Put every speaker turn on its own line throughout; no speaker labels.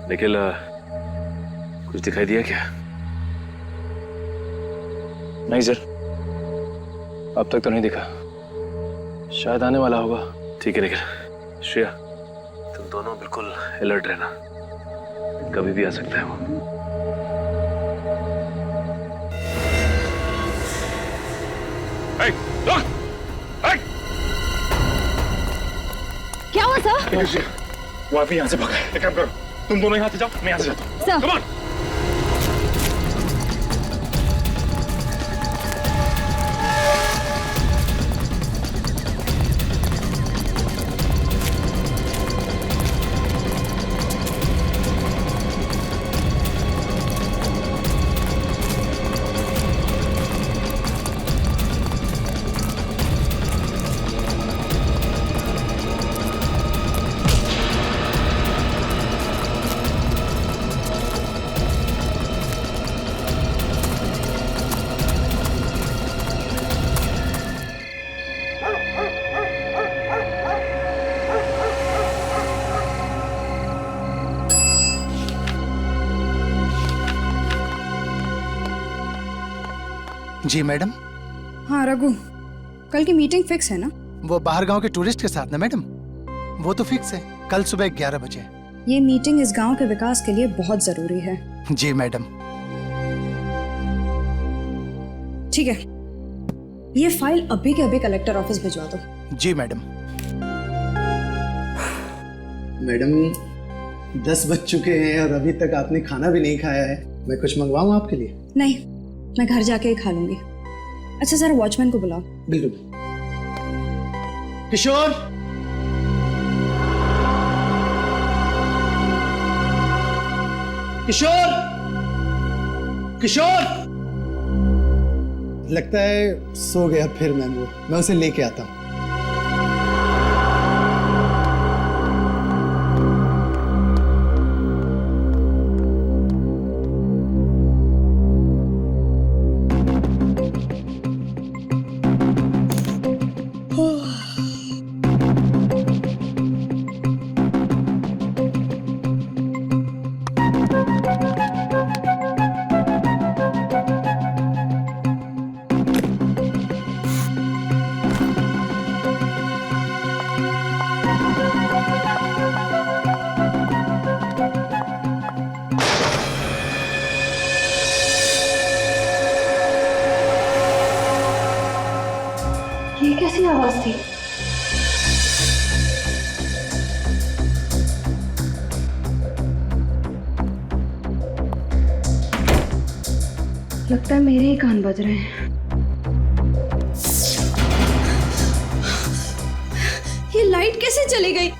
निखिल कुछ दिखाई दिया क्या?
नहीं सर, अब तक तो नहीं दिखा, शायद आने वाला होगा।
ठीक है निखिल। श्रेया तुम दोनों बिल्कुल अलर्ट रहना, कभी भी आ सकता है वो।
क्या हुआ सर?
वो अभी यहाँ से भागा है। एक काम करो, तुम दोनों यहाँ से जाओ, मैं यहाँ से जाता हूँ।
सर।
Come on।
जी मैडम।
हाँ रघु, कल की मीटिंग फिक्स है ना?
वो बाहर गांव के टूरिस्ट के साथ ना मैडम, वो तो फिक्स है, कल सुबह 11 बजे।
ये मीटिंग इस गांव के विकास के लिए बहुत जरूरी है।
जी मैडम।
ठीक है, ये फाइल अभी के अभी कलेक्टर ऑफिस भिजवा दो।
जी मैडम।
मैडम 10 बज चुके हैं और अभी तक आपने खाना भी नहीं खाया है। मैं कुछ मंगवाऊं आपके लिए?
नहीं, मैं घर जाके ही खा लूंगी। अच्छा सर, वॉचमैन को बुलाओ।
बिल्कुल। किशोर, किशोर, किशोर। लगता है सो गया फिर मैं उसे लेके आता हूँ।
ये कैसी आवाज थी? लगता है मेरे ही कान बज रहे हैं।
ये लाइट कैसे चली गई?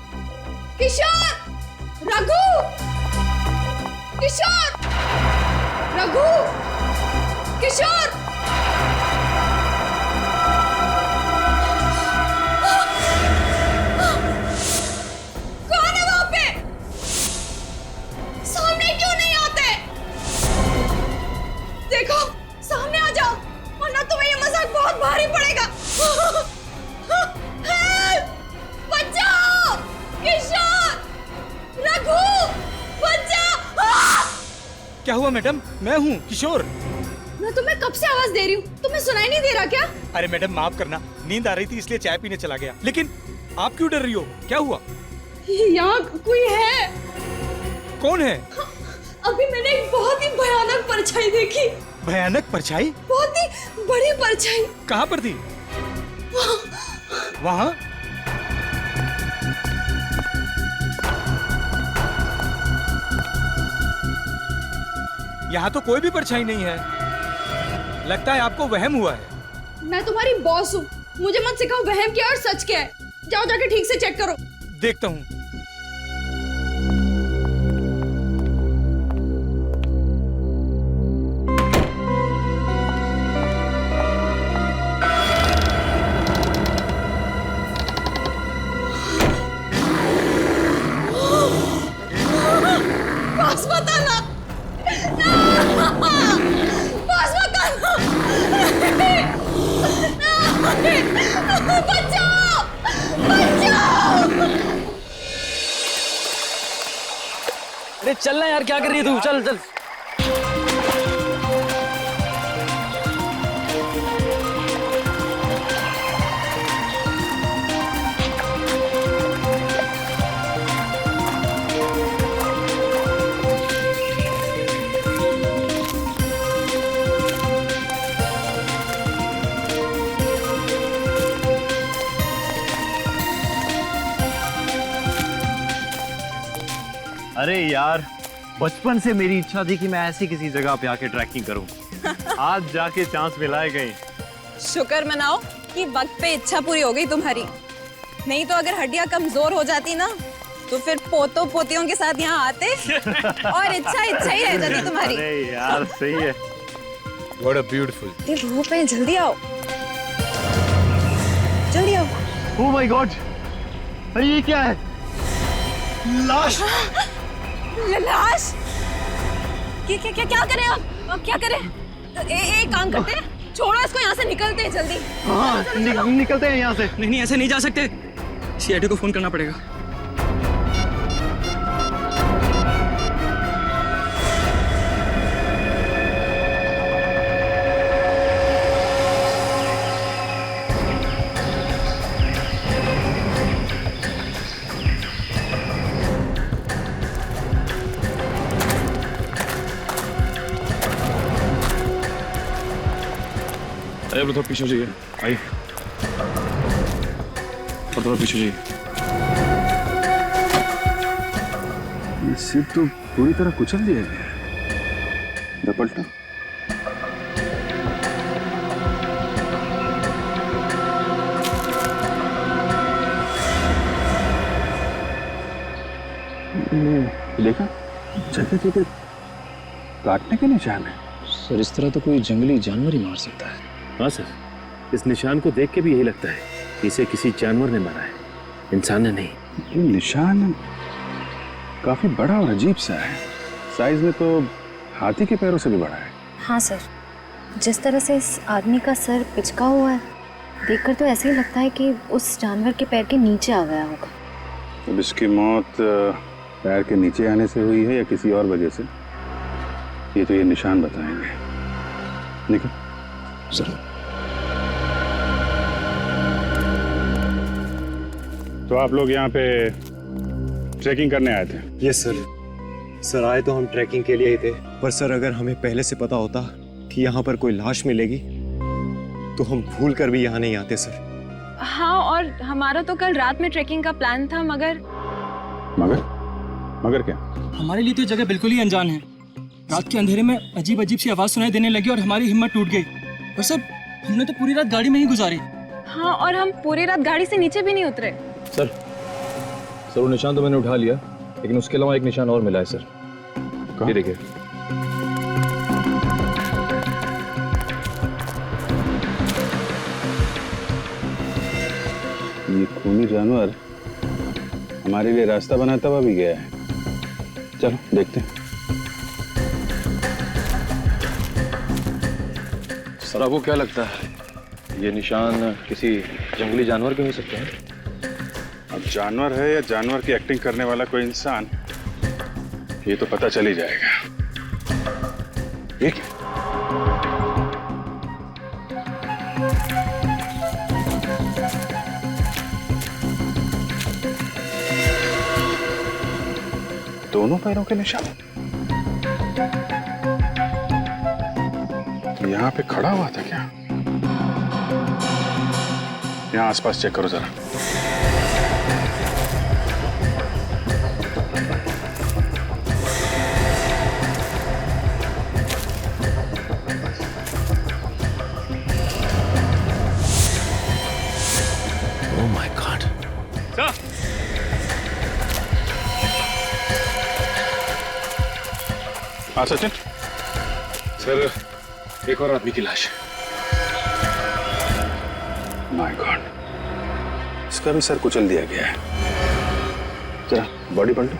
किशोर! रघु! किशोर! रघु! किशोर! कौन है वहां पे? सामने क्यों नहीं आते? देखो, सामने आ जाओ, वरना तुम्हें ये मजाक बहुत भारी पड़ेगा। बचाओ! किशोर! रघु! बचाओ!
क्या हुआ मैडम? मैं हूँ किशोर।
मैं तुम्हें कब से आवाज दे रही हूँ, तुम्हें सुनाई नहीं दे रहा क्या?
अरे मैडम माफ करना, नींद आ रही थी इसलिए चाय पीने चला गया। लेकिन आप क्यों डर रही हो? क्या हुआ?
यहाँ कोई है।
कौन है?
अभी मैंने एक बहुत ही भयानक परछाई देखी।
भयानक परछाई?
बहुत ही बड़ी परछाई।
कहाँ पर थी? वहाँ? यहाँ तो कोई भी परछाई नहीं है। लगता है आपको वहम हुआ है।
मैं तुम्हारी बॉस हूँ, मुझे मत सिखाओ वहम क्या और सच क्या है। जाओ जाके ठीक से चेक करो।
देखता हूँ।
बॉस बताना, बॉस बताना, बचाओ, बचाओ।
अरे चलना यार, क्या कर रही है तू? चल चल।
अरे यार, बचपन से मेरी इच्छा थी कि मैं ऐसी किसी जगह पे आके ट्रैकिंग करूं। आज जाके चांस मिला है कहीं।
शुक्र मनाओ कि वक्त पे इच्छा पूरी हो गई तुम्हारी, नहीं तो अगर हड्डियां कमजोर हो जाती ना तो फिर पोतों पोतियों के साथ यहाँ आते और इच्छा इच्छा ही रह जाती तुम्हारी।
अरे यार सही है।
What a beautiful.
ये धूप है, जल्दी आओ जल्दी आओ।
ओह माय गॉड, अरे ये क्या है? लाश।
लाश? क्या करें अब क्या करें? एक काम करते हैं, छोड़ो इसको, यहाँ से निकलते हैं जल्दी।
हाँ निकलते हैं यहाँ से।
नहीं ऐसे नहीं जा सकते, सीआईडी को फोन करना पड़ेगा। अरे थोड़ा पीछे जाइए, आइए, और थोड़ा पीछे जाइए।
ये सीट तो पूरी तरह कुचल दिया गया है। पलटा। देखा, जगह जगह काटने के निशान है।
सर इस तरह तो कोई जंगली जानवर ही मार सकता है।
हाँ सर, इस निशान को देख के भी यही लगता है कि इसे किसी जानवर ने मारा है, इंसान ने नहीं।
ये निशान काफी बड़ा और अजीब सा है, साइज में तो हाथी के पैरों से भी बड़ा है।
हाँ सर, जिस तरह से इस आदमी का सर पिचका हुआ है, देखकर तो ऐसे ही लगता है कि उस जानवर के पैर के नीचे आ गया होगा।
अब इसकी मौत पैर के नीचे आने से हुई है या किसी और वजह से, ये तो ये निशान बताएंगे। निकल
सर।
तो आप लोग यहाँ पे ट्रैकिंग करने आए थे?
Yes sir. सर आए तो हम ट्रैकिंग के लिए ही थे, पर सर अगर हमें पहले से पता होता कि यहाँ पर कोई लाश मिलेगी तो हम भूल कर भी यहाँ नहीं आते सर।
हाँ, और हमारा तो कल रात में ट्रैकिंग का प्लान था, मगर
मगर क्या?
हमारे लिए तो जगह बिल्कुल ही अनजान है। रात के अंधेरे में अजीब अजीब सी आवाज सुनाई देने लगी और हमारी हिम्मत टूट गई। और सब हमने तो पूरी रात गाड़ी में ही गुजारी।
हाँ, और हम पूरी रात गाड़ी से नीचे भी नहीं उतरे।
सर वो निशान तो मैंने उठा लिया, लेकिन उसके अलावा एक निशान और मिला है सर। ये देखिए।
ये खूनी जानवर हमारे लिए रास्ता बनाता हुआ भी गया है। चलो देखते हैं।
सर आपको क्या लगता है, ये निशान किसी जंगली जानवर के हो सकते हैं?
अब जानवर है या जानवर की एक्टिंग करने वाला कोई इंसान, ये तो पता चल ही जाएगा। ये क्या? दोनों पैरों के निशान यहाँ पे खड़ा हुआ था क्या? यहाँ आसपास चेक करो जरा।
Oh my God!
हाँ सचिन।
सर एक और आदमी की लाश।
माय गॉड, इसका भी सर कुचल दिया गया है। जरा बॉडी पलटो।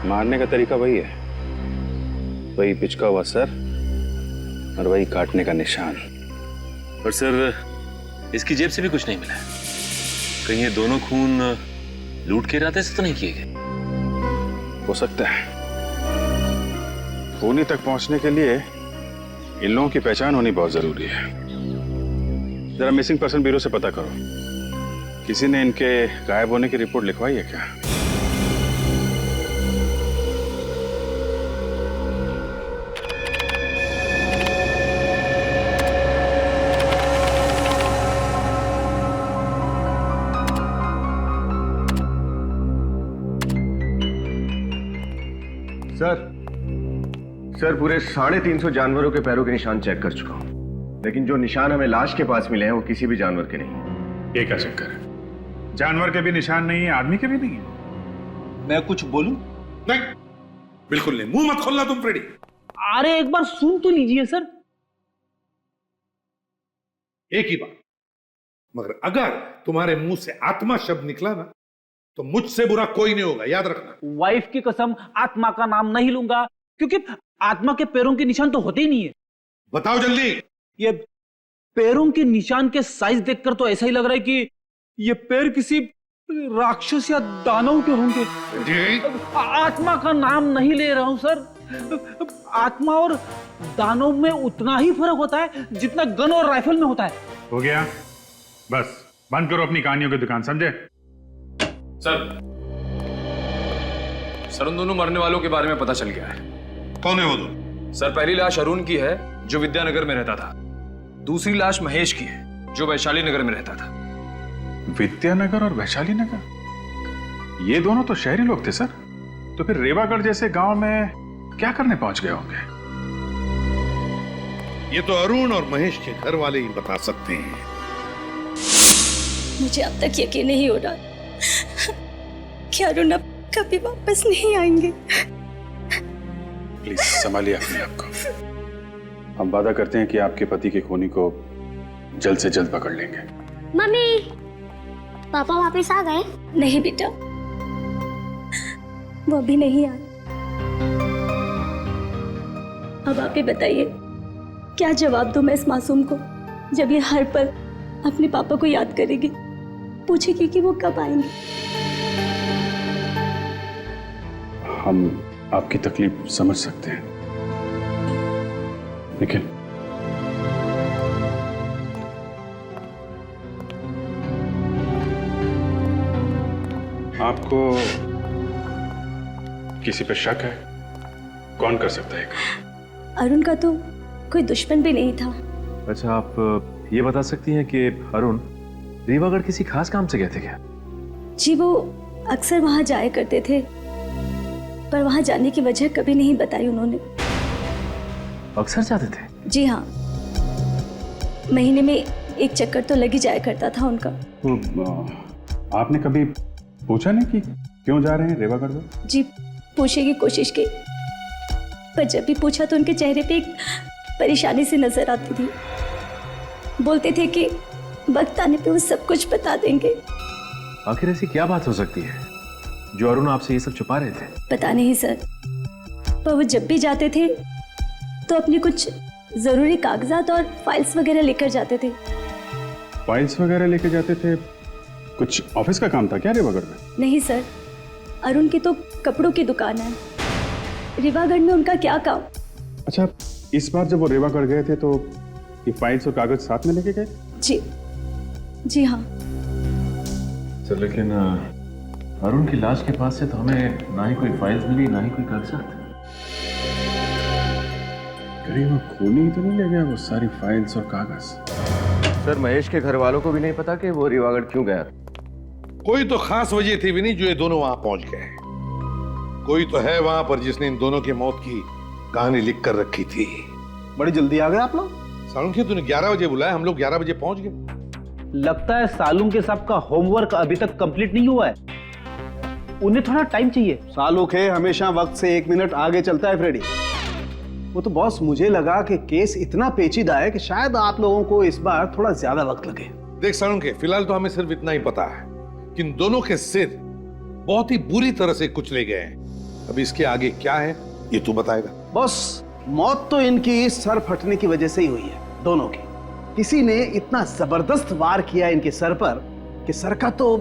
मारने का तरीका वही है, वही पिचका हुआ सर और वही काटने का निशान।
पर सर इसकी जेब से भी कुछ नहीं मिला है। कहीं ये दोनों खून लूट के इरादे से तो नहीं किए गए?
हो सकता है। खूनी तक पहुंचने के लिए इन लोगों की पहचान होनी बहुत जरूरी है। जरा मिसिंग पर्सन ब्यूरो से पता करो, किसी ने इनके गायब होने की रिपोर्ट लिखवाई है क्या?
सर पूरे 350 जानवरों के पैरों के निशान चेक कर चुका हूं, लेकिन जो निशान हमें लाश के पास मिले हैं वो किसी भी जानवर के नहीं।
ये क्या चक्कर है? जानवर के भी निशान नहीं है, आदमी के भी नहीं है।
मैं कुछ बोलूं?
नहीं, बिल्कुल नहीं। मुंह मत खोलना तुम फ्रेडी।
अरे एक बार सुन तो लीजिए सर।
एक ही बात, मगर अगर तुम्हारे मुंह से आत्मा शब्द निकला ना तो मुझसे बुरा कोई नहीं होगा, याद रखना।
वाइफ की कसम आत्मा का नाम नहीं लूंगा, क्योंकि आत्मा के पैरों के निशान तो होते ही नहीं है।
बताओ जल्दी।
ये पैरों के निशान के साइज देखकर तो ऐसा ही लग रहा है कि ये पैर किसी राक्षस या दानव के होंगे। आत्मा का नाम नहीं ले रहा हूं सर। आत्मा और दानव में उतना ही फर्क होता है जितना गन और राइफल में होता है।
हो गया, बस बंद करो अपनी कहानियों की दुकान, समझे?
सर उन दोनों मरने वालों के बारे में पता चल गया है।
कौन है वो दो?
सर पहली लाश अरुण की है जो विद्यानगर में रहता था, दूसरी लाश महेश की है जो वैशाली नगर में रहता था।
विद्यानगर और वैशाली नगर, ये दोनों तो शहरी लोग थे सर। तो फिर रेवागढ़ जैसे गांव में क्या करने पहुंच गए होंगे?
ये तो अरुण और महेश के घर वाले ही बता सकते हैं।
मुझे अब तक यकीन नहीं हो रहा कि अरुण अब कभी वापस नहीं आएंगे।
प्लीज संभालिए अपने आप को। हम वादा करते हैं कि आपके पति के खूनी को जल्द से जल्द पकड़ लेंगे।
मम्मी, पापा वापस आ गए? नहीं बेटा, वो अभी नहीं आए। अब आप ही बताइए, क्या जवाब दूं मैं इस मासूम को जब ये हर पल अपने पापा को याद करेगी, पूछेगी कि वो कब आएंगे।
हम आपकी तकलीफ समझ सकते हैं, लेकिन आपको किसी पे शक है? कौन कर सकता है?
अरुण का तो कोई दुश्मन भी नहीं था।
अच्छा, आप ये बता सकती हैं कि अरुण रीवागढ़ किसी खास काम से गए थे क्या?
जी, वो अक्सर वहां जाया करते थे, पर वहां जाने की वजह कभी नहीं बताई उन्होंने।
अक्सर जाते थे?
जी हाँ, महीने में एक चक्कर तो लग ही जाया करता था उनका।
तो आपने कभी पूछा नहीं कि क्यों जा रहे हैं रेवागढ़ में?
जी, पूछने की कोशिश की, पर जब भी पूछा तो उनके चेहरे पे एक परेशानी सी नजर आती थी। बोलते थे कि वक्त आने पे वो सब कुछ बता देंगे।
आखिर ऐसी क्या बात हो सकती है जो अरुण आपसे ये सब छुपा रहे थे?
पता नहीं सर, पर वो जब भी जाते थे तो अपनी कुछ जरूरी कागजात और फाइल्स वगैरह लेकर जाते थे।
फाइल्स वगैरह लेके जाते थे? कुछ ऑफिस का काम था क्या रेवागढ़ में?
नहीं सर, अरुण की तो कपड़ों की दुकान है। रेवागढ़ में उनका क्या काम?
अच्छा, इस बार जब वो रेवागढ़ गए थे तो ये फाइल्स और कागज साथ में लेके गए?
जी, जी हाँ।
सर लेकिन अरुण की लाश के पास से तो हमें ना ही कोई फाइल्स मिली, ना ही कोई कागजात।
कहीं वो खूनी ही तो नहीं ले गया वो सारी फाइल्स और कागज?
सर महेश के घर वालों को भी नहीं पता कि वो रीवागढ़ क्यों गया।
कोई तो खास वजह थी भी नहीं जो ये दोनों वहां पहुंच गए। कोई तो है वहां पर जिसने इन दोनों की मौत की कहानी लिख कर रखी थी।
बड़ी जल्दी आ गए आप लोग।
सालुंखे, तूने 11 बजे बुलाया, हम लोग 11 बजे पहुंच गए।
लगता है सालुंखे साहब का होमवर्क अभी तक कंप्लीट नहीं हुआ है, उन्हें थोड़ा टाइम चाहिए।
सालुखे हमेशा वक्त से 1 मिनट आगे चलता है फ्रेडी। वो तो बॉस, मुझे लगा कि केस इतना पेचीदा है कि शायद आप लोगों को इस बार थोड़ा ज्यादा वक्त लगे।
देख सालुंखे, फिलहाल तो हमें सिर्फ इतना ही पता है कि इन दोनों के सिर बहुत ही बुरी तरह से कुचले गए हैं अब इसके आगे क्या है ये तू बताएगा।
बॉस, मौत तो इनकी सर फटने की वजह से ही हुई है, दोनों की। किसी ने इतना जबरदस्त वार किया इनके सर पर कि सर का तो।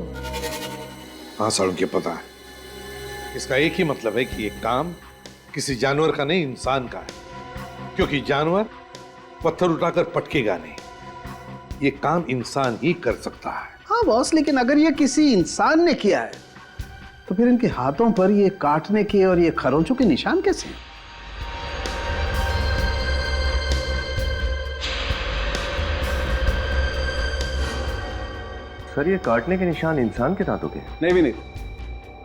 हाँ साड़ू के पता है। इसका एक ही मतलब है कि ये काम किसी जानवर का नहीं, इंसान का है, क्योंकि जानवर पत्थर उठाकर पटकेगा नहीं, ये काम इंसान ही कर सकता है।
हाँ बॉस, लेकिन अगर ये किसी इंसान ने किया है तो फिर इनके हाथों पर ये काटने के और ये खरोंचों के निशान कैसे हैं?
सर ये काटने के निशान इंसान के दांतों के?
नहीं भी नहीं,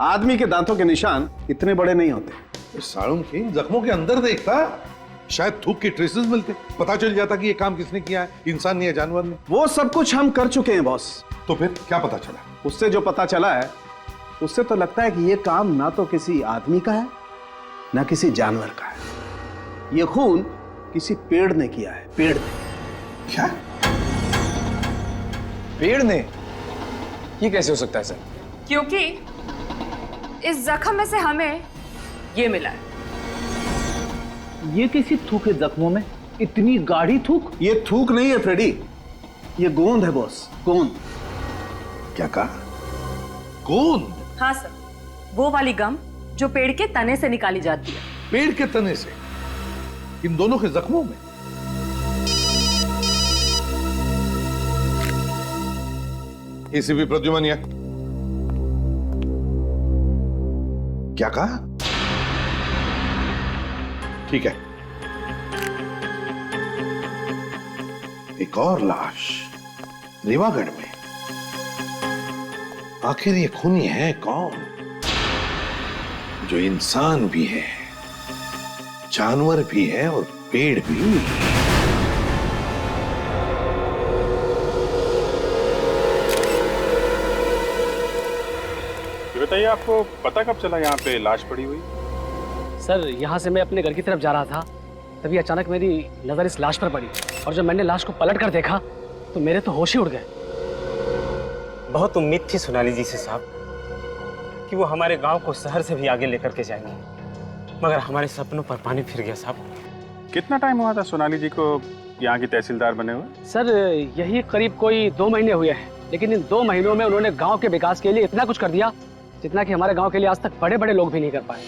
आदमी के दांतों के निशान इतने बड़े नहीं होते।
साड़ू के जख्मों के अंदर देखता, शायद थूक के ट्रेसेस मिलते, पता चल जाता कि ये काम किसने किया है, इंसान ने या जानवर ने।
वो सब कुछ हम कर चुके हैं बॉस।
तो फिर क्या पता चला?
उससे जो पता चला है उससे तो लगता है कि ये काम ना तो किसी आदमी का है ना किसी जानवर का है। ये खून किसी पेड़ ने किया है, पेड़ ने।
क्या?
पेड़ ने? ये कैसे हो सकता है सर?
क्योंकि इस जख्म में से हमें ये मिला है।
ये किसी थूक है जख्मों में? इतनी गाढ़ी थूक?
ये थूक नहीं है फ्रेडी, ये गोंद है बॉस, गोंद।
क्या कहा? गोंद?
हाँ सर, वो वाली गम जो पेड़ के तने से निकाली जाती है।
पेड़ के तने से? इन दोनों के जख्मों में? एसीपी प्रद्युमन, क्या कहा? ठीक है, एक और लाश रीवागढ़ में। आखिर ये खूनी है कौन, जो इंसान भी है, जानवर भी है और पेड़ भी?
बताइए, आपको पता कब चला यहाँ पे लाश पड़ी हुई?
सर यहाँ से मैं अपने घर की तरफ जा रहा था, तभी अचानक मेरी नजर इस लाश पर पड़ी, और जब मैंने लाश को पलट कर देखा तो मेरे तो होश ही उड़ गए।
बहुत उम्मीद थी सोनाली जी से साहब कि वो हमारे गांव को शहर से भी आगे लेकर के जाएंगे, मगर हमारे सपनों पर पानी फिर गया साहब।
कितना टाइम हुआ था सोनाली जी को यहाँ की तहसीलदार बने हुए?
सर यही करीब कोई 2 महीने हुए हैं, लेकिन इन 2 महीनों में उन्होंने गांव के विकास के लिए इतना कुछ कर दिया जितना कि हमारे गांव के लिए आज तक बड़े बड़े लोग भी नहीं कर पाए।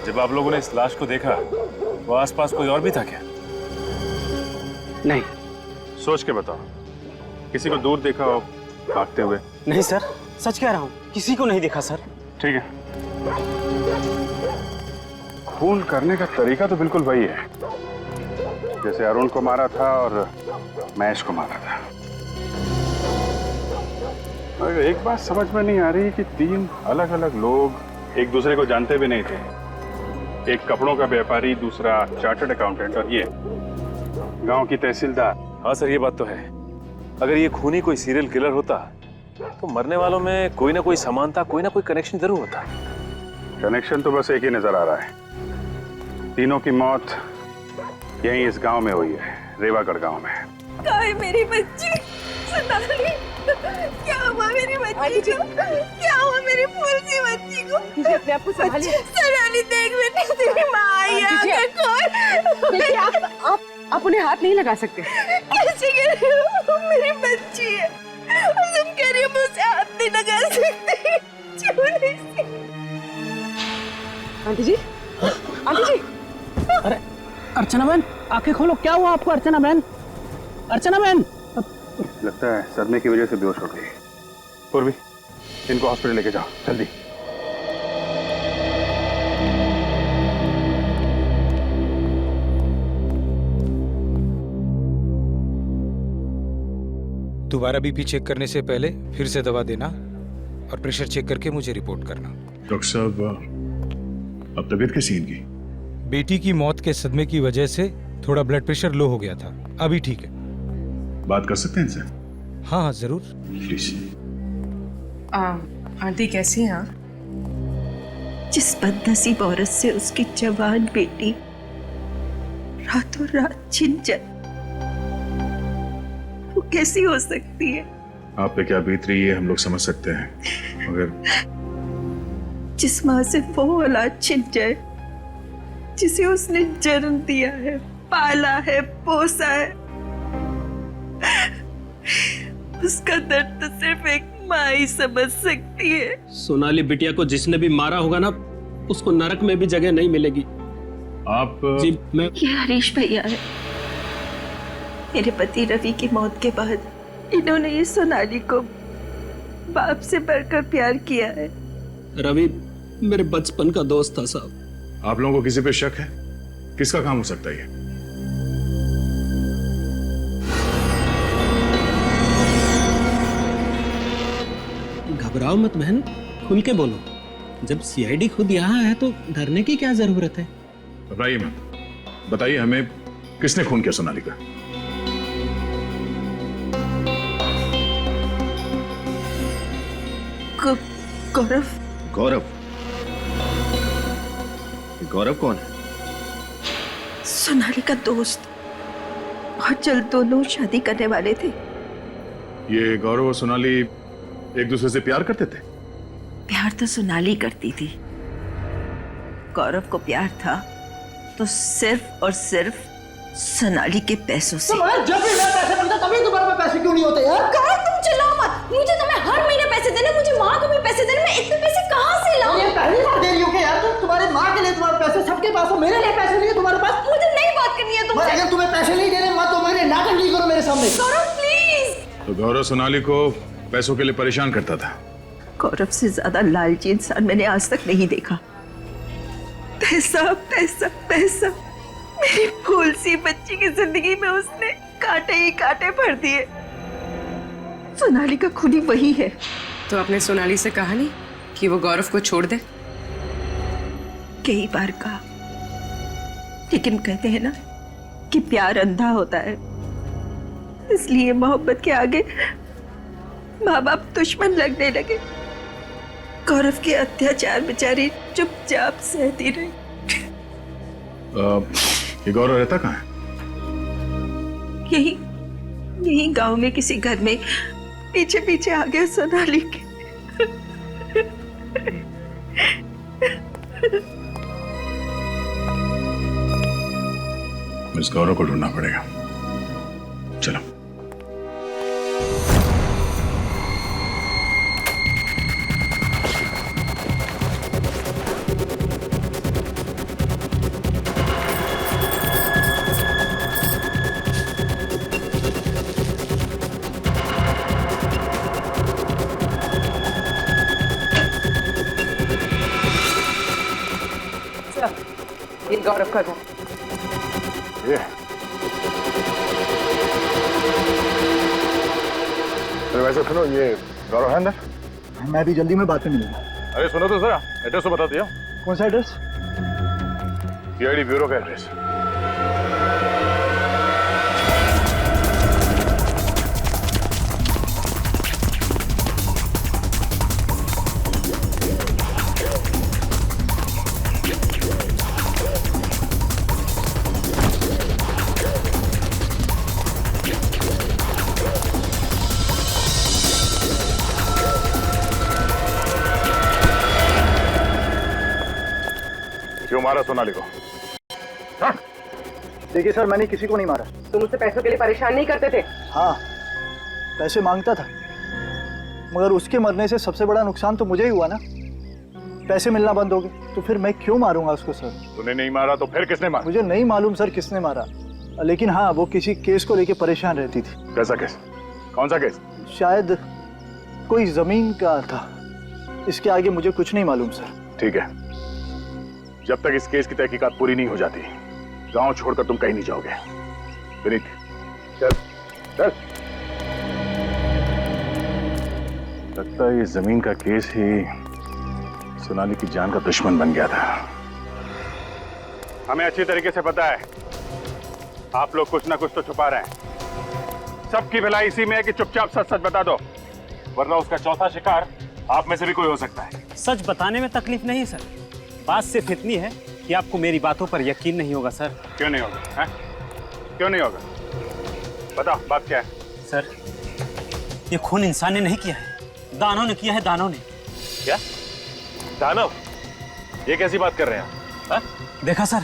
जब आप लोगों ने इस लाश को देखा तो आसपास कोई और भी था क्या?
नहीं।
सोच के बताओ, किसी को दूर देखा हो भागते हुए?
नहीं सर, सच कह रहा हूँ, किसी को नहीं देखा सर।
ठीक है, खून करने का तरीका तो बिल्कुल वही है जैसे अरुण को मारा था और महेश को मारा था। मगर एक बात समझ में नहीं आ रही कि 3 अलग अलग लोग एक दूसरे को जानते भी नहीं थे। एक कपड़ों का व्यापारी, दूसरा चार्टर्ड अकाउंटेंट और ये गांव की तहसीलदार।
हाँ सर, ये बात तो है। अगर ये खूनी कोई सीरियल किलर होता तो मरने वालों में कोई ना कोई समानता, कोई ना कोई कनेक्शन जरूर होता।
कनेक्शन तो बस एक ही नजर आ रहा है, तीनों की मौत यहीं इस गांव में हुई है, रेवागढ़ गांव में।
मेरी बच्ची सोनाली, क्या हुआ मेरी बच्ची को? क्या हुआ मेरी फूल सी बच्ची को?
अपने आप को संभालिए।
सोनाली देख बेटी, तेरी माँ आई है।
देखिए आप उन्हें हाथ नहीं लगा सकते।
कैसे कह रही हो? मेरी बच्ची है, तुम कह रही हो मैं उसे हाथ नहीं लगा सकती? छोटी सी।
आंटी जी, आंटी जी।
अरे अर्चना बहन, आंखें खोलो, क्या हुआ आपको? अर्चना बहन, अर्चना बहन।
लगता है सदमे की वजह से बेहोश हो गई। पूर्वी, इनको हॉस्पिटल लेके जाओ जल्दी।
दोबारा बीपी चेक करने से पहले फिर से दवा देना और प्रेशर चेक करके मुझे रिपोर्ट करना।
डॉक्टर साहब, अब तबीयत कैसी है इनकी?
बेटी की मौत के सदमे की वजह से थोड़ा ब्लड प्रेशर लो हो गया था, अभी ठीक है।
बात कर सकते हैं इनसे?
हाँ हाँ जरूर।
प्लीज।
आंटी कैसी हैं?
जिस बदनसीब औरत से उसकी जवान बेटी रातों रात छिन जाए, वो कैसी हो सकती है?
आप पे क्या बीत रही है हम लोग समझ सकते हैं, मगर
जिस माँ से वो औलाद छिन जाए जिसे उसने जन्म दिया है, पाला है, पोसा है, उसका दर्द तो सिर्फ एक माँ ही समझ सकती है।
सोनाली बिटिया को जिसने भी मारा होगा ना, उसको नरक में भी जगह नहीं मिलेगी।
आप
जी मैं
ये हरीश भैया है। मेरे पति रवि की मौत के बाद इन्होंने ये सोनाली को बाप से बढ़कर प्यार किया है।
रवि मेरे बचपन का दोस्त था साहब।
आप लोगों को किसी पे शक है? किसका काम हो सकता है ये?
घबराओ मत बहन, खुल के बोलो। जब सीआईडी खुद यहाँ है तो डरने की क्या जरूरत है?
घबराइए मत, बताइए हमें किसने खून किया सोनाली का?
गौरव।
गौरव? गौरव कौन है?
सोनाली का दोस्त, और जल्द दोनों शादी करने वाले थे।
ये गौरव और सोनाली एक दूसरे से प्यार करते थे?
प्यार तो सोनाली करती थी, गौरव को प्यार था तो सिर्फ और सिर्फ सोनाली के पैसों से।
जब भी मैं पैसे बनता तभी तुम्हारे पास पैसे क्यों नहीं होते यार?
तुम चिल्लाओ मत, मुझे तुम्हें हर महीने पैसे देने, मुझे माँ को भी पैसे देने, मैं इतने पैसे कहाँ से लाऊं?
ये पहली बार दे रही हो क्या यार? तुम तुम्हारे माँ के लिए तुम्हारे पैसे सबके पास हो, मेरे लिए पैसे नहीं है तुम्हारे पास?
मुझे नहीं बात करनी है तुमसे।
अगर तुम्हें पैसे नहीं देने मत तो मेरे नाटक नहीं करो मेरे सामने।
गौरव प्लीज।
तो गौरव सोनाली को पैसों के लिए परेशान करता था?
गौरव से ज्यादा लालची इंसान मैंने आज तक नहीं देखा। पैसा पैसा पैसा, मेरी फूल सी बच्ची की जिंदगी में उसने कांटे ही कांटे भर दिए। सोनाली का खूनी वही है।
तो आपने सोनाली से कहा नहीं कि वो गौरव को छोड़ दे?
कई बार कहा, लेकिन कहते हैं ना कि प्यार अंधा होता है, इसलिए मोहब्बत के आगे माँ बाप दुश्मन लगने लगे। गौरव के अत्याचार बेचारी चुपचाप सहती रही।
ये गौरव रहता कहाँ है?
यही गांव में किसी घर में पीछे पीछे आ गया सोनाली के।
इस गौरव को ढूंढना पड़ेगा। चलो।
ये गौरव का घर।
ये तो वैसे सुनो, ये गौरव है अंदर?
मैं भी जल्दी में बात करने लगा।
अरे सुनो तो जरा, एड्रेस तो बता दिया।
कौन सा एड्रेस?
सीआईडी ब्यूरो का एड्रेस। क्यों मारा सोनाली को?
देखिए सर, मैंने किसी को नहीं मारा।
तुम मुझसे पैसों के लिए परेशान नहीं करते थे?
हाँ, पैसे मांगता था, मगर उसके मरने से सबसे बड़ा नुकसान तो मुझे ही हुआ ना। पैसे मिलना बंद हो गए तो फिर मैं क्यों मारूंगा उसको सर?
तूने नहीं मारा तो फिर किसने मारा?
मुझे नहीं मालूम सर किसने मारा, लेकिन हाँ, वो किसी केस को लेके परेशान रहती थी।
कैसा केस? कौन सा केस?
शायद कोई जमीन का था। इसके आगे मुझे कुछ नहीं मालूम सर।
ठीक है, जब तक इस केस की तहकीकात पूरी नहीं हो जाती, गांव छोड़कर तुम कहीं नहीं जाओगे। विनीत, चल चल। लगता है ये जमीन का केस ही सोनाली की जान का दुश्मन बन गया था। हमें अच्छी तरीके से पता है आप लोग कुछ ना कुछ तो छुपा रहे हैं। सबकी भलाई इसी में है कि चुपचाप सच सच बता दो, वरना उसका चौथा शिकार आप में से भी कोई हो सकता है।
सच बताने में तकलीफ नहीं सर, बात सिर्फ इतनी है कि आपको मेरी बातों पर यकीन नहीं होगा सर।
क्यों नहीं होगा? हैं? क्यों नहीं होगा? बताओ बात क्या है?
सर, ये खून इंसान ने नहीं किया है, दानव ने किया है, दानव ने।
क्या? दानव? ये कैसी बात कर रहे हैं आप?
देखा सर,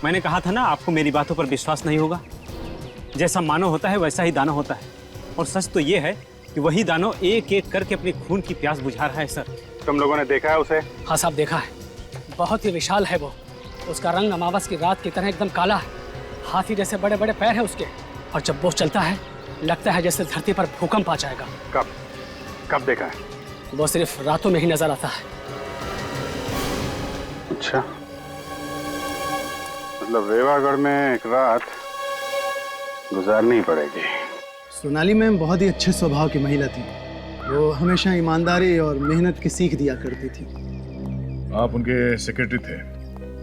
मैंने कहा था ना आपको मेरी बातों पर विश्वास नहीं होगा। जैसा मानव होता है वैसा ही दानव होता है, और सच तो ये है कि वही दानव एक एक करके अपनी खून की प्यास बुझा रहा है सर।
तुम लोगों ने देखा है उसे?
हाँ साहब, देखा है। बहुत ही विशाल है वो। उसका रंग अमावस की रात की तरह एकदम काला है। हाथी जैसे बड़े बड़े पैर हैं उसके, और जब वो चलता है लगता है जैसे धरती पर भूकंप आ जाएगा।
कब देखा है?
वो सिर्फ रातों में ही नजर आता है।
अच्छा, मतलब रेवागढ़ में एक रात गुजारनी पड़ेगी।
सोनाली मैम बहुत ही अच्छे स्वभाव की महिला थी। वो हमेशा ईमानदारी और मेहनत की सीख दिया करती थी।
आप उनके सेक्रेटरी थे,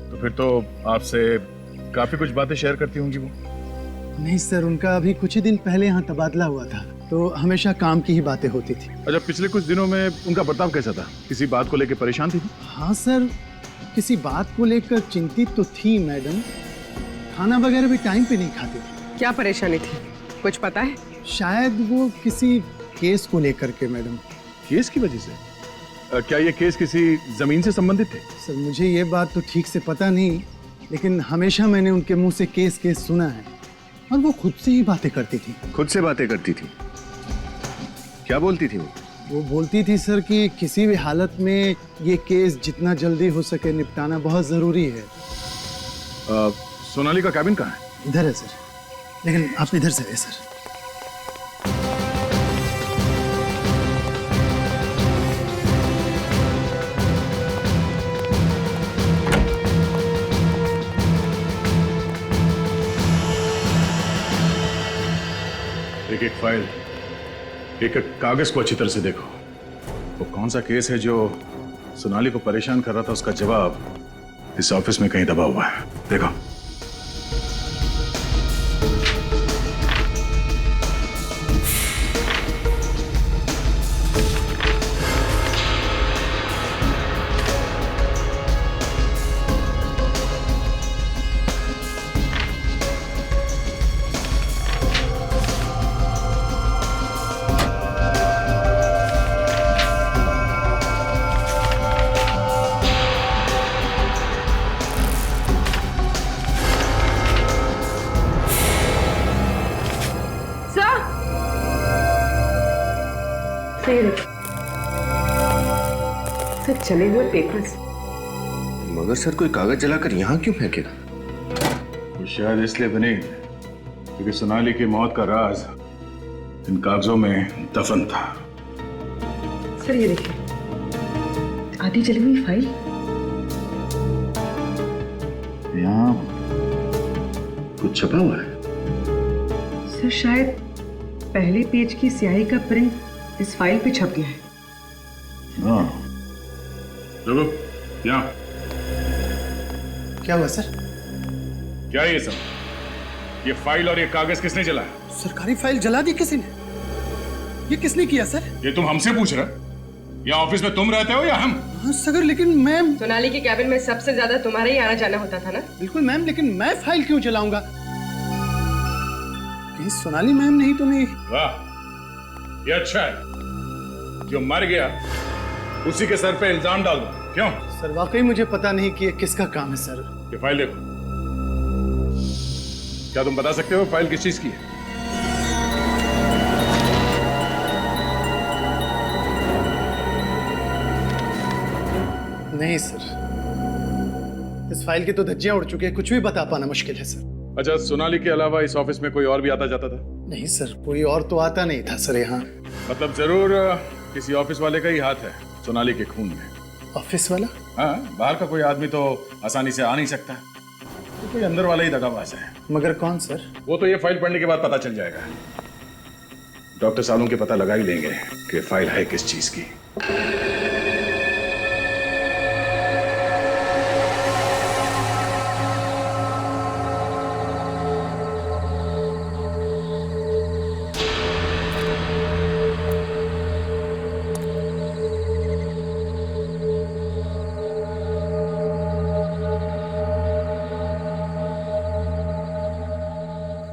तो फिर तो आपसे काफी कुछ बातें शेयर करती होंगी वो।
नहीं सर, उनका अभी कुछ ही दिन पहले यहाँ तबादला हुआ था, तो हमेशा काम की ही बातें होती थी।
अच्छा, पिछले कुछ दिनों में उनका बर्ताव कैसा था? किसी बात को लेकर परेशान थी?
हाँ सर, किसी बात को लेकर चिंतित तो थी मैडम। खाना वगैरह भी टाइम पे नहीं खाती थी।
क्या परेशानी थी, कुछ पता है?
शायद वो किसी केस को लेकर के मैडम।
केस की वजह से? क्या ये केस किसी जमीन से संबंधित थे?
सर मुझे ये बात तो ठीक से पता नहीं, लेकिन हमेशा मैंने उनके मुंह से केस सुना है, और वो खुद से ही बातें करती थी।
खुद से बातें करती थी? क्या बोलती थी वो?
वो बोलती थी सर कि किसी भी हालत में ये केस जितना जल्दी हो सके निपटाना बहुत जरूरी है।
सोनाली का कैबिन कहाँ है?
इधर है सर, लेकिन आप इधर से है सर।
एक एक फाइल, एक एक कागज को अच्छी तरह से देखो। वो कौन सा केस है जो सोनाली को परेशान कर रहा था, उसका जवाब इस ऑफिस में कहीं दबा हुआ है। देखो।
सर चले हुए पेपर्स।
मगर सर, कोई कागज जलाकर यहाँ क्यों फेंकेगा?
वो शायद इसलिए बने क्योंकि सोनाली की मौत का राज इन कागजों में दफन था।
सर ये देखिए, आधी जली हुई फाइल।
यहाँ कुछ छपा हुआ है।
सर शायद पहले पेज की स्याही का प्रिंट इस फाइल पे छप गया है।
हाँ, रुको, यहाँ।
क्या हुआ सर?
क्या ये सब? ये फाइल और ये कागज किसने जलाया?
सरकारी फाइल जला दी किसी ने? ये किसने किया सर?
ये तुम हमसे पूछ रहे? या ऑफिस में तुम रहते हो या हम?
हाँ सर, लेकिन मैम।
सोनाली के कैबिन में सबसे ज्यादा तुम्हारा ही आना जाना होता था ना?
बिल्कुल मैम, लेकिन मैं फाइल क्यों जलाऊंगा? कहीं सोनाली मैम नहीं तो नहीं?
वाह, ये अच्छा है। जो मर गया उसी के सर पे इल्जाम डाल दो। क्यों?
सर वाकई मुझे पता नहीं कि ये किसका काम है सर।
ये फाइल देखो। क्या तुम बता सकते हो फाइल किस चीज की है?
नहीं सर, इस फाइल की तो धज्जियां उड़ चुकी है, कुछ भी बता पाना मुश्किल है सर।
अच्छा, सोनाली के अलावा इस ऑफिस में कोई और भी आता जाता था?
नहीं सर, कोई और तो आता नहीं था सर यहाँ।
मतलब जरूर किसी ऑफिस वाले का ही हाथ है सोनाली के खून में।
ऑफिस वाला?
हाँ, बाहर का कोई आदमी तो आसानी से आ नहीं सकता, तो कोई अंदर वाला ही दगाबाज है।
मगर कौन सर?
वो तो ये फाइल पढ़ने के बाद पता चल जाएगा। डॉक्टर सालों के पता लगा ही लेंगे कि फाइल है किस चीज की।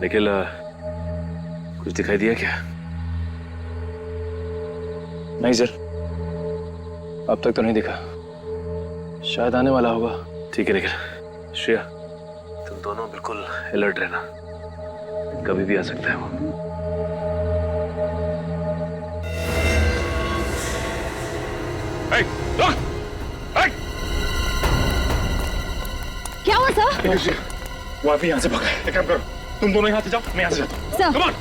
निखिल कुछ दिखाई दिया क्या?
नहीं सर, अब तक तो नहीं दिखा, शायद आने वाला होगा।
ठीक है निखिल। श्रेया, तुम दोनों बिल्कुल अलर्ट रहना, कभी भी आ सकता है वो।
क्या हुआ सर?
वो अभी यहाँ से भागा है। एक काम करो, तुम दोनों यहाँ से जाओ, मैं यहाँ से जाता हूँ।
सर।
Come on!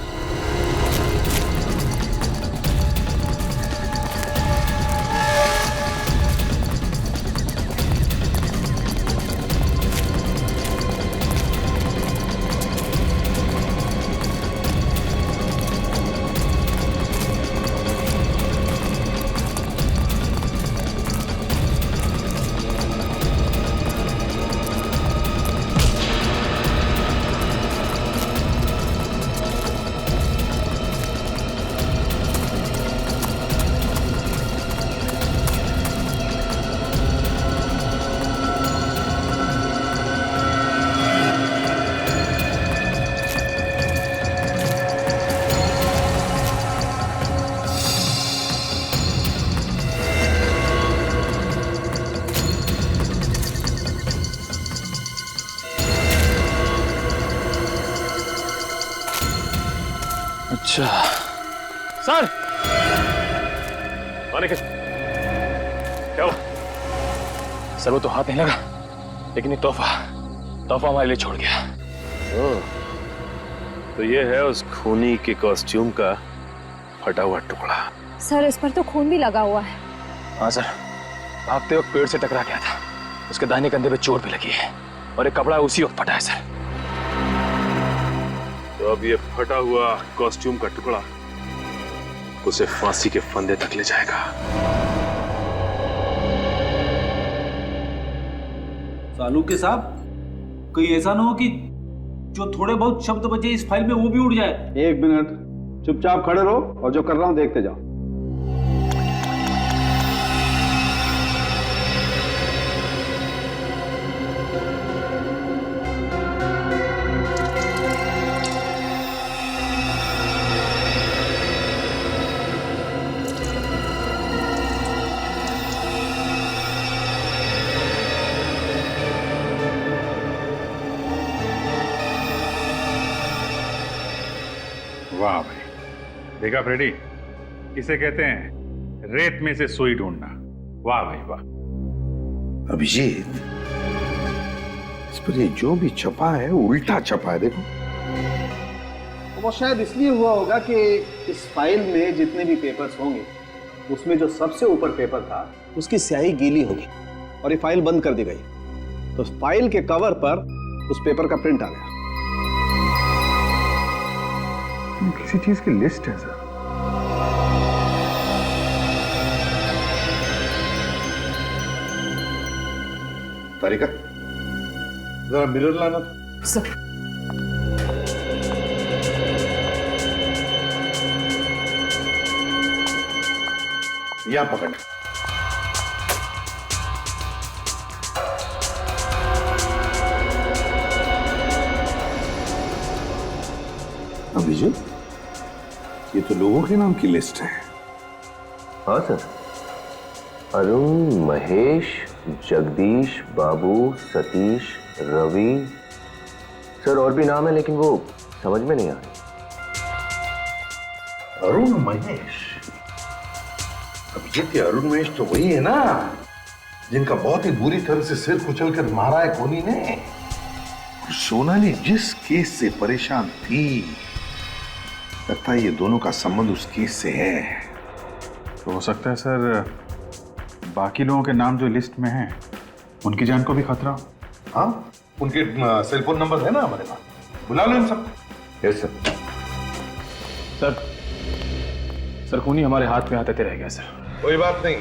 अच्छा
सर,
निखिल क्या हुआ?
सर वो तो हाथ नहीं लगा, लेकिन एक तोहफा हमारे लिए छोड़ गया।
तो ये है उस खूनी के कॉस्ट्यूम का फटा हुआ टुकड़ा।
सर इस पर तो खून भी लगा हुआ है।
हाँ सर, भागते वक्त पेड़ से टकरा गया था, उसके दाहिने कंधे पे चोट भी लगी है और एक कपड़ा उसी वक्त फटा है सर।
तो अब ये फटा हुआ कॉस्ट्यूम का टुकड़ा उसे फांसी के फंदे तक ले जाएगा।
सालू के साहब, कहीं ऐसा ना हो कि जो थोड़े बहुत शब्द बचे इस फाइल में वो भी उड़ जाए।
एक मिनट, चुपचाप खड़े रहो और जो कर रहा हूं देखते जाओ।
वाह भाई, देखा फ्रेडी, इसे कहते हैं रेत में से सुई ढूंढना। वाह भाई वाह।
अभिजीत, इस पर ये जो भी छपा है उल्टा छपा है, देखो।
वो शायद इसलिए हुआ होगा कि इस फाइल में जितने भी पेपर्स होंगे उसमें जो सबसे ऊपर पेपर था उसकी स्याही गीली होगी और ये फाइल बंद कर दी गई, तो फाइल के कवर पर उस पेपर का प्रिंट आ गया।
किसी चीज की लिस्ट है सर।
तारिका, जरा मिरर लाना था।
सर।
यहां पकड़। अभिजीत, ये तो लोगों के नाम की लिस्ट है।
हाँ सर, अरुण, महेश, जगदीश, बाबू, सतीश, रवि, सर और भी नाम है लेकिन वो समझ में नहीं आ रहे।
अरुण महेश, अभिजीत, ये अरुण महेश तो वही है ना जिनका बहुत ही बुरी तरह से सिर कुचलकर मारा है कोनी ने। सोनाली जिस केस से परेशान थी, लगता है ये दोनों का संबंध उस केस से है।
तो हो सकता है सर बाकी लोगों के नाम जो लिस्ट में हैं उनकी जान को भी खतरा।
हाँ, उनके सेल फोन नंबर है ना हमारे पास, बुला लो इन सब।
Yes sir.
सर खूनी हमारे हाथ में आते रह गया सर।
कोई बात नहीं,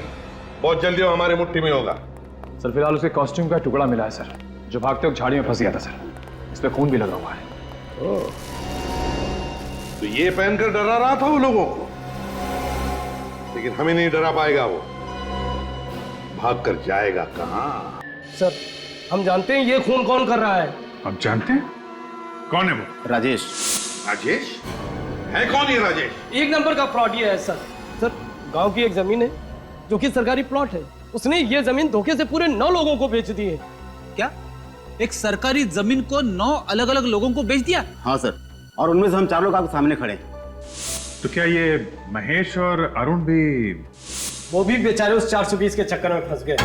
बहुत जल्दी वो हमारे मुट्ठी में होगा।
सर फिलहाल उसके कॉस्ट्यूम का टुकड़ा मिला है सर, जो भागते वक्त झाड़ी में फंस गया था सर। इस पे खून भी लगा हुआ है।
तो ये पहनकर डरा रहा था वो लोगों को, लेकिन हमें नहीं डरा पाएगा वो। भाग कर जाएगा कहां?
सर हम जानते हैं ये खून कौन कर रहा है।
आप जानते हैं?
कौन है वो?
राजेश। राजेश है कौन ये राजेश?
एक नंबर का फ्रॉड ये है सर। सर गांव की एक जमीन है जो कि सरकारी प्लॉट है, उसने ये जमीन धोखे से पूरे 9 लोगों को बेच दी है।
क्या एक सरकारी जमीन को 9 अलग अलग लोगों को बेच दिया?
हाँ सर, और उनमें से हम 4 लोग आपके सामने खड़े हैं।
तो क्या ये महेश और अरुण भी?
वो भी बेचारे उस 420 के चक्कर में फंस गए।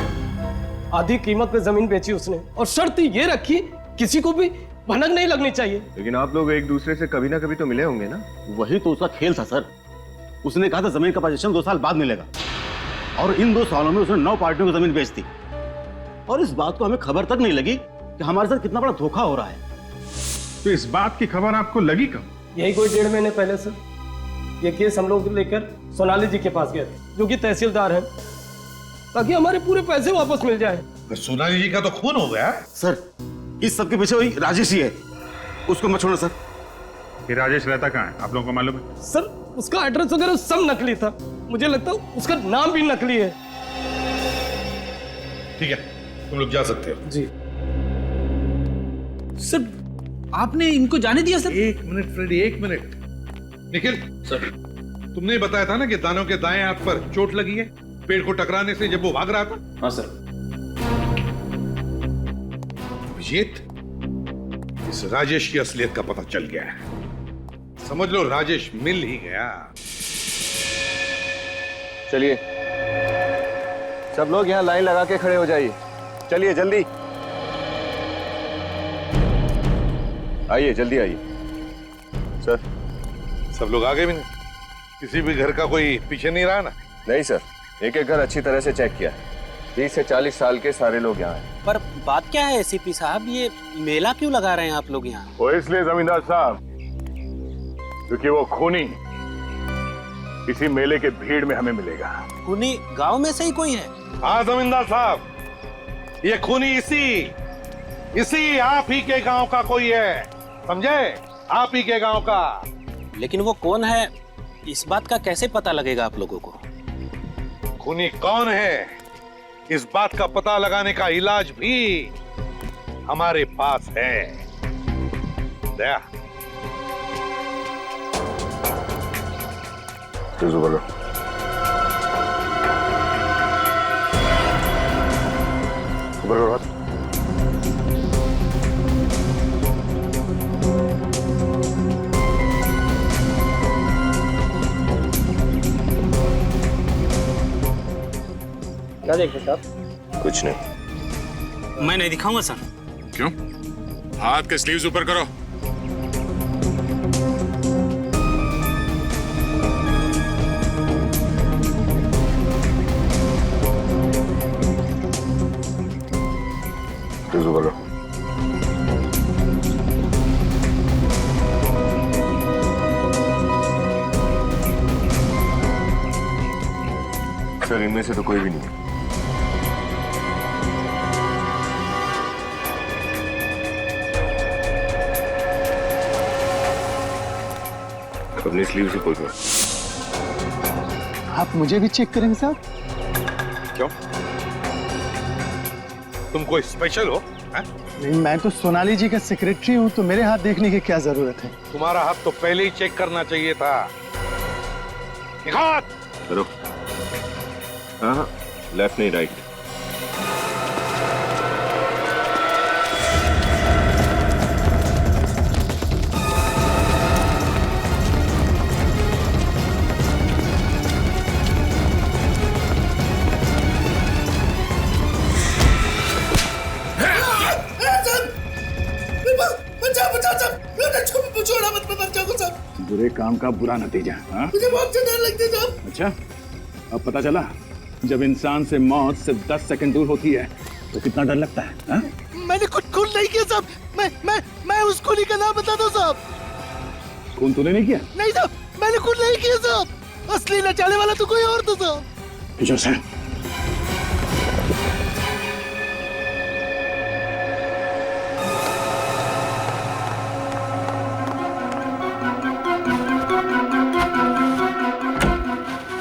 आधी कीमत पे जमीन बेची उसने और शर्त ये रखी किसी को भी भनक नहीं लगनी चाहिए।
लेकिन आप लोग एक दूसरे से कभी ना कभी तो मिले होंगे ना?
वही तो उसका खेल था सर। उसने कहा था जमीन का पोजीशन 2 साल बाद मिलेगा, और इन 2 सालों में उसने 9 पार्टियों को जमीन बेच दी, और इस बात को हमें खबर तक नहीं लगी कि हमारे साथ कितना बड़ा धोखा हो रहा है।
तो इस बात की खबर आपको लगी कब?
यही कोई 1.5 महीने पहले सर। ये केस हम लोग लेकर सोनाली जी के पास गए थे, जो कि तहसीलदार हैं, ताकि हमारे पूरे पैसे वापस मिल जाए।
सोनाली जी का तो खून हो गया
सर। इस सब के पीछे वही राजेश ही है, उसको मत छोड़ना सर।
ये राजेश रहता कहाँ है, आप लोगों को मालूम है?
सर उसका एड्रेस वगैरह सब नकली था, मुझे लगता है उसका नाम भी नकली है।
ठीक है, तुम लोग जा सकते हो।
जी
सर, आपने इनको जाने दिया sir?
1 minute Freddie, 1 minute. Nikhil sir, तुमने बताया था ना कि दानव के दाएं हाथ पर चोट लगी है पेड़ को टकराने से जब वो भाग रहा था।
हाँ सर।
अभिजीत, इस राजेश की असलियत का पता चल गया है। समझ लो राजेश मिल ही गया।
चलिए सब लोग यहाँ लाइन लगा के खड़े हो जाइए। चलिए जल्दी आइए, जल्दी आइए। सर
सब लोग आगे भी नहीं? किसी भी घर का कोई पीछे नहीं रहा ना?
नहीं सर, एक एक घर अच्छी तरह से चेक किया है। 30 से 40 साल के सारे लोग यहाँ हैं।
पर बात क्या है एसीपी साहब, ये मेला क्यों लगा रहे हैं आप लोग यहाँ?
वो इसलिए जमींदार साहब, क्योंकि वो खूनी इसी मेले के भीड़ में हमें मिलेगा।
खूनी गांव में से ही कोई है?
हाँ जमींदार साहब, ये खूनी इसी आप ही के गांव का कोई है, समझे? आप ही के गांव का।
लेकिन वो कौन है इस बात का कैसे पता लगेगा आप लोगों को?
खूनी कौन है इस बात का पता लगाने का इलाज भी हमारे पास है। दया
बोलो।
क्या देखते साहब?
कुछ नहीं।
मैं नहीं दिखाऊंगा सर।
क्यों? हाथ के स्लीव्स ऊपर करो।
बोलो। सर इनमें से तो कोई भी नहीं है। अपनी स्लीव से खोल कर।
आप मुझे भी चेक करेंगे साहब?
क्यों? तुम कोई स्पेशल हो?
नहीं, मैं तो सोनाली जी का सेक्रेटरी हूँ, तो मेरे हाथ देखने की क्या जरूरत है?
तुम्हारा हाथ तो पहले ही चेक करना चाहिए था। हाथ
करो। हाँ, लेफ्ट नहीं राइट।
बुरे काम का बुरा नतीजा। हाँ?
मुझे मौत से डर लगती है साहब।
अच्छा, अब पता चला जब इंसान से मौत सिर्फ 10 सेकंड दूर होती है तो कितना डर लगता है। हाँ?
मैंने कुछ खून नहीं किया साहब। मैं उस खूनी का नाम बता दो साहब।
खून तूने नहीं किया?
नहीं साहब, मैंने खून नहीं किया साहब। असली नचाने वाला तो कोई और था साहब।
जो सर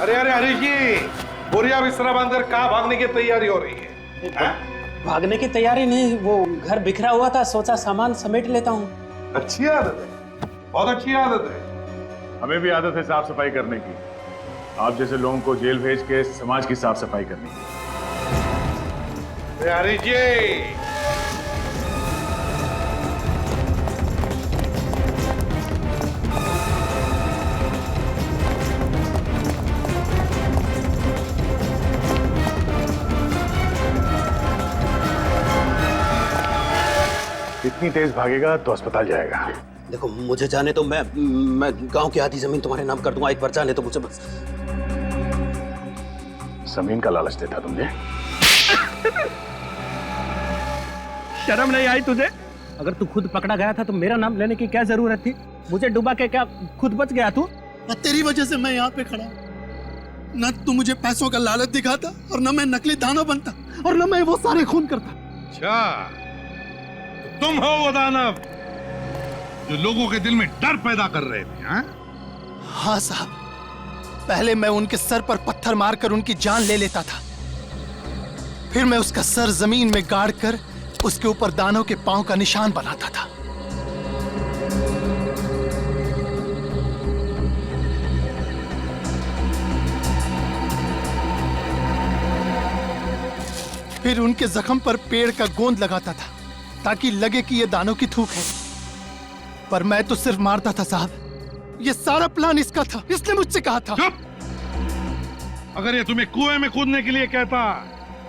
अरे हरीश जी, बोरिया बिस्तरा बांधकर कहाँ भागने की तैयारी हो रही है?
भागने की तैयारी नहीं, वो घर बिखरा हुआ था, सोचा सामान समेट लेता हूँ।
अच्छी आदत है, बहुत अच्छी आदत है।
हमें भी आदत है साफ सफाई करने की, आप जैसे लोगों को जेल भेज के समाज की साफ सफाई करने की।
बिहारी जी,
इतनी तेज भागेगा तो अस्पताल जाएगा।
देखो मुझे जाने तो मैं गांव की आधी जमीन तुम्हारे नाम कर दूंगा, एक बार जाने तो मुझे बस।
जमीन का लालच देता तुमने?
शर्म नहीं आई तुझे? अगर तू खुद पकड़ा गया था तो मेरा नाम लेने की क्या जरूरत थी? मुझे डुबा के क्या खुद बच गया तू?
तेरी वजह से मैं यहाँ पे खड़ा हूँ। न तू मुझे पैसों का लालच दिखाता और न मैं नकली दानव बनता और न मैं वो सारे खून करता।
अच्छा, तुम हो वो दानव जो लोगों के दिल में डर पैदा कर रहे थे?
हाँ साहब, पहले मैं उनके सर पर पत्थर मारकर उनकी जान ले लेता था, फिर मैं उसका सर जमीन में गाड़ कर उसके ऊपर दानव के पांव का निशान बनाता था। फिर उनके जख्म पर पेड़ का गोंद लगाता था ताकि लगे कि यह दानव की थूक है, पर मैं तो सिर्फ मारता था साहब। यह सारा प्लान इसका था, इसने मुझसे कहा था।
अगर ये तुम्हें कुएं में कूदने के लिए कहता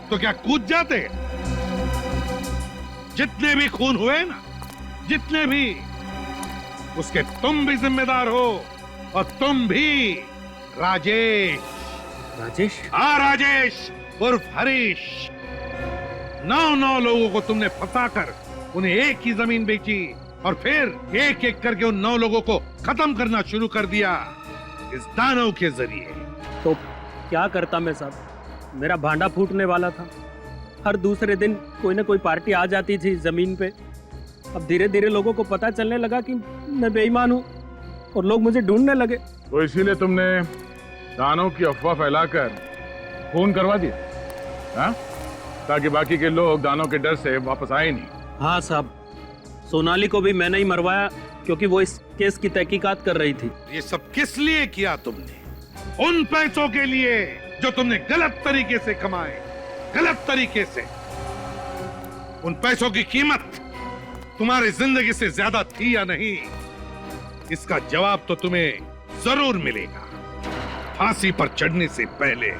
तो क्या कूद जाते? जितने भी खून हुए ना, जितने भी, उसके तुम भी जिम्मेदार हो, और तुम भी राजेश।
राजेश?
हाँ राजेश उर्फ हरीश। 9 लोगों को तुमने फंसाकर उन्हें एक ही जमीन बेची और फिर एक एक करके उन 9 लोगों को खत्म करना शुरू कर दिया इस दानव के जरिए।
तो क्या करता मैं साहब? मेरा भांडा फूटने वाला था। हर दूसरे दिन कोई ना कोई पार्टी आ जाती थी जमीन पे। अब धीरे धीरे लोगों को पता चलने लगा कि मैं बेईमान हूँ और लोग मुझे ढूंढने लगे।
तो इसीलिए तुमने दानव की अफवाह फैलाकर खून करवा दिया, हाँ? ताकि बाकी के लोग दानव के डर से वापस आए नहीं।
हाँ साहब, सोनाली को भी मैंने ही मरवाया क्योंकि वो इस केस की तहकीकात कर रही थी।
ये सब किस लिए किया तुमने? उन पैसों के लिए जो तुमने गलत तरीके से कमाए, गलत तरीके से। उन पैसों की कीमत तुम्हारी जिंदगी से ज्यादा थी या नहीं, इसका जवाब तो तुम्हें जरूर मिलेगा फांसी पर चढ़ने से पहले।